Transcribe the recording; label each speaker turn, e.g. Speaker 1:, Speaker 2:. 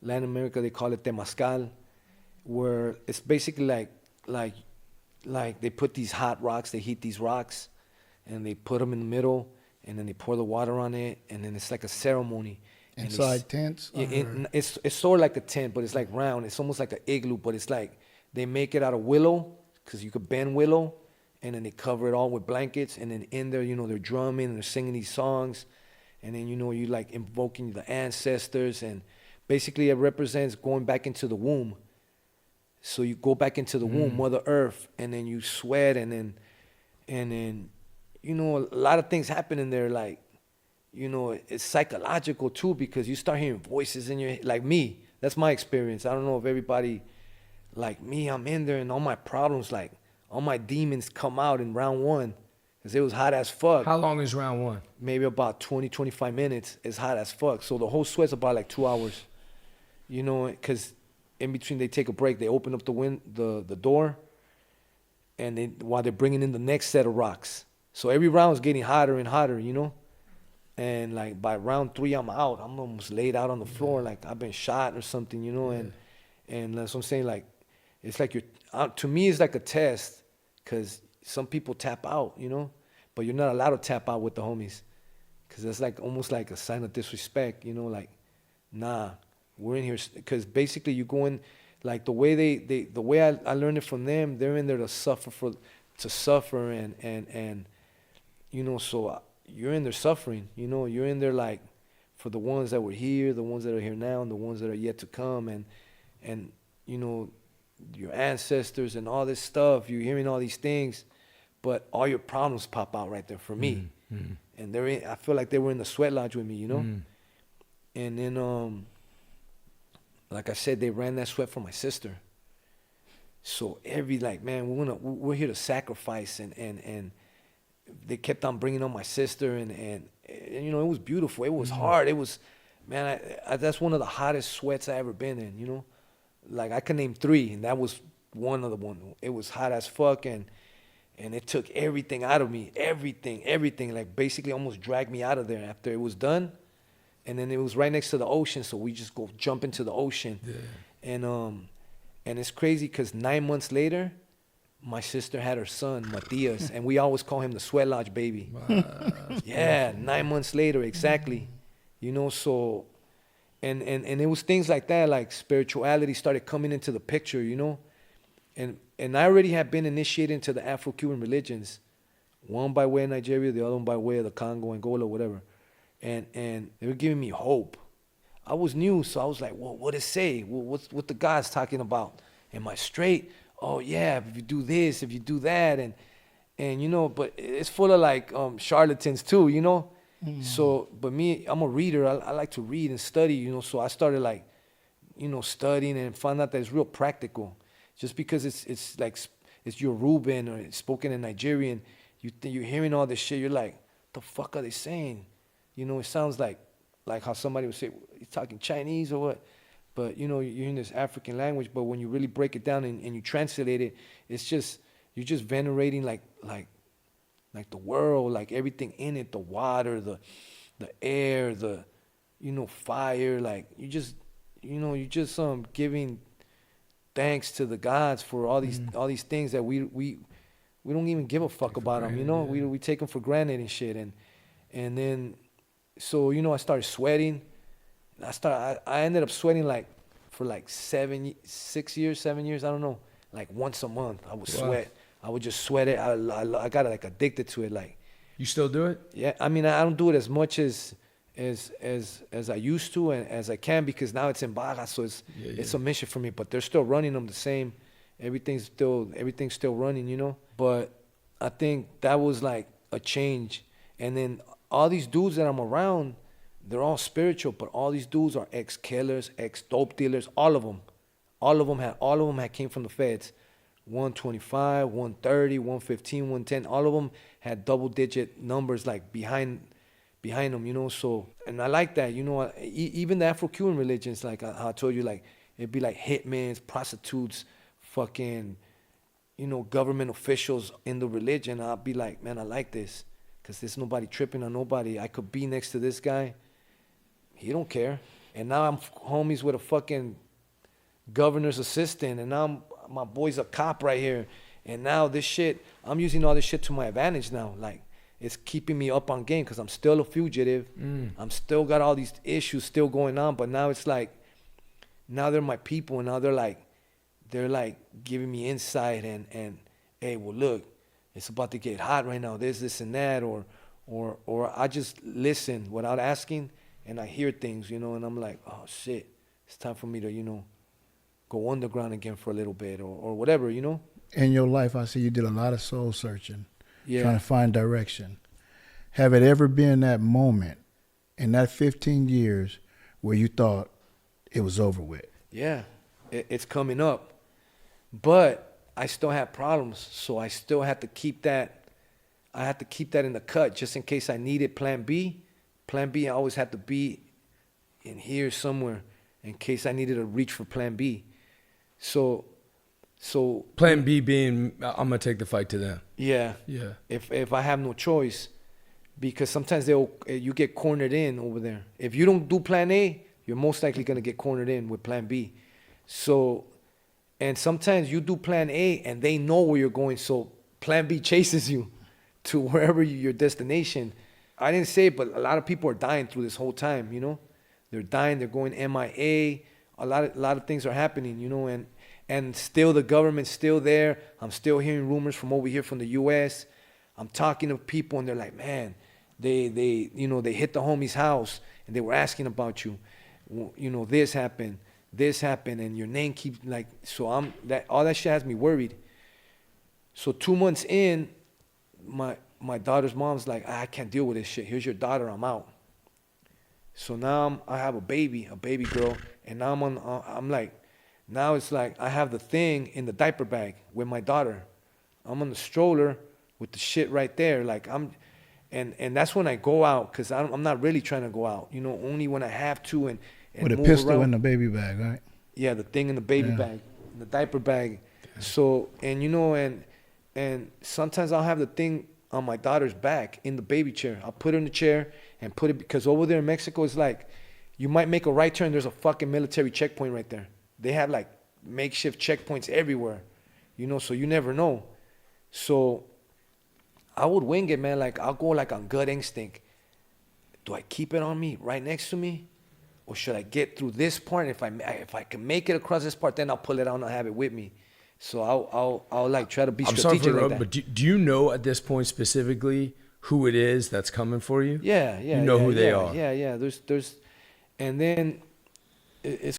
Speaker 1: Latin America they call it temazcal, where it's basically like like they put these hot rocks, they heat these rocks, and they put them in the middle, and then they pour the water on it, and then it's like a ceremony. And
Speaker 2: Inside tents?
Speaker 1: it's sort of like a tent, but it's like round. It's almost like an igloo, but it's like they make it out of willow because you could bend willow, and then they cover it all with blankets, and then in there, they're drumming and they're singing these songs, and then you like invoking the ancestors, and basically it represents going back into the womb. So you go back into the womb, Mother Earth, and then you sweat, and then a lot of things happen in there, like it's psychological too, because you start hearing voices in your head. Like me, that's my experience. I don't know if everybody like me. I'm in there, and all my problems, like all my demons, come out in round one, because it was hot as fuck.
Speaker 3: How long is round one?
Speaker 1: Maybe about 20-25 minutes. It's hot as fuck. So the whole sweat's about like 2 hours. Because in between they take a break. They open up the door, and while they're bringing in the next set of rocks. So every round is getting hotter and hotter. And like by round 3, I'm out. I'm almost laid out on the floor, like I've been shot or something. And that's what I'm saying. Like it's like to me, it's like a test, because some people tap out, but you're not allowed to tap out with the homies, because that's like almost like a sign of disrespect. Like, nah, we're in here because basically you go in, like the way the way I learned it from them. They're in there to suffer and so you're in there suffering. You're in there like for the ones that were here, the ones that are here now, and the ones that are yet to come, and your ancestors and all this stuff. You're hearing all these things, but all your problems pop out right there for me. And I feel like they were in the sweat lodge with me, And then like I said, they ran that sweat for my sister. So man, we're here to sacrifice, and they kept on bringing on my sister, and it was beautiful. It was hard. It was, man, that's one of the hottest sweats I ever been in. Like I can name 3, and that was one of the one. It was hot as fuck, and it took everything out of me, everything. Like basically almost dragged me out of there after it was done. And then it was right next to the ocean, so we just go jump into the ocean. Yeah. And it's crazy because 9 months later, my sister had her son, Matias, and we always call him the Sweat Lodge baby. Wow. Yeah, 9 months later, exactly. So, and it was things like that, like spirituality started coming into the picture, And I already had been initiated into the Afro-Cuban religions, one by way of Nigeria, the other one by way of the Congo, Angola, whatever. And they were giving me hope. I was new, so I was like, well, what does it say? What the God's talking about? Am I straight? Oh yeah, if you do this, if you do that, and but it's full of like charlatans too, So, but me, I'm a reader. I like to read and study, So I started like, studying and found out that it's real practical. Just because it's like it's Yoruban or it's spoken in Nigerian, you're hearing all this shit. You're like, the fuck are they saying? It sounds like how somebody would say, he's talking Chinese or what? But, you're in this African language, but when you really break it down and you translate it, it's just, you're just venerating like the world, like everything in it, the water, the air, the, fire, like you just giving thanks to the gods for all these things that we don't even give a fuck about them, Yeah. We take them for granted and shit. And then, so, I started sweating. I ended up sweating like for like 7 years, I don't know. Like once a month, I would sweat. I would just sweat it. I got like addicted to it. Like,
Speaker 3: you still do it?
Speaker 1: Yeah, I mean, I don't do it as much as I used to and as I can, because now it's in Baja, so it's a mission for me. But they're still running them the same. Everything's still running, But I think that was like a change. And then all these dudes that I'm around, they're all spiritual, but all these dudes are ex-killers, ex-dope dealers, all of them. All of them had came from the feds. 125, 130, 115, 110. All of them had double-digit numbers like behind them, So, and I like that, even the Afro-Cuban religions, like I told you, like it'd be like hitmen, prostitutes, fucking, government officials in the religion. I'd be like, man, I like this, because there's nobody tripping on nobody. I could be next to this guy. He don't care. And now I'm homies with a fucking governor's assistant, and now my boy's a cop right here. And now this shit, I'm using all this shit to my advantage now. Like, it's keeping me up on game because I'm still a fugitive. I'm still got all these issues still going on, but now it's like, now they're my people, and now they're like giving me insight and hey, well, look, it's about to get hot right now. There's this and that, or I just listen without asking, and I hear things, you know, and I'm like, oh shit, it's time for me to, you know, go underground again for a little bit, or whatever, you know.
Speaker 2: In your life, I see you did a lot of soul searching,
Speaker 1: Yeah.
Speaker 2: trying to find direction. Have it ever been that moment in that 15 years where you thought it was over with?
Speaker 1: Yeah, it's coming up, but I still have problems, so I still have to keep that. I have to keep that in the cut just in case I needed Plan B. Plan B, I always had to be in here somewhere in case I needed to reach for Plan B. So
Speaker 3: Plan B being, I'm gonna take the fight to them.
Speaker 1: yeah,
Speaker 3: Yeah.
Speaker 1: if I have no choice, because sometimes you get cornered in over there. If you don't do Plan A, you're most likely gonna get cornered in with Plan B. So, and sometimes you do Plan A and they know where you're going, so Plan B chases you to wherever your destination. I didn't say it, but a lot of people are dying through this whole time, you know. They're dying, they're going MIA. A lot of things are happening, you know, and still the government's still there. I'm still hearing rumors from over here from the US. I'm talking to people and they're like, man, they hit the homie's house and they were asking about you. You know, this happened, and your name keeps like, so all that shit has me worried. So 2 months in, my daughter's mom's like, I can't deal with this shit. Here's your daughter, I'm out. So now I have a baby girl, and now I'm like, now it's like I have the thing in the diaper bag with my daughter. I'm on the stroller with the shit right there. Like and that's when I go out, because I'm not really trying to go out. You know, only when I have to and
Speaker 2: With a
Speaker 1: move
Speaker 2: pistol
Speaker 1: around.
Speaker 2: in the baby bag, right?
Speaker 1: Yeah, the thing in the baby
Speaker 2: Yeah.
Speaker 1: bag, in the diaper bag. So, and you know, and sometimes I'll have the thing on my daughter's back in the baby chair. I'll put her in the chair and put it, because over there in Mexico, it's like, you might make a right turn, there's a fucking military checkpoint right there. They have like makeshift checkpoints everywhere, you know, so you never know. So I would wing it, man. Like, I'll go like on gut instinct. Do I keep it on me right next to me? Or should I get through this part? If I can make it across this part, then I'll pull it out and I'll have it with me. So I'll like try to be
Speaker 3: I'm sorry
Speaker 1: strategic
Speaker 3: for
Speaker 1: like that.
Speaker 3: but do you know at this point specifically who it is that's coming for you?
Speaker 1: Yeah.
Speaker 3: You know who they are.
Speaker 1: Yeah. There's, and then it's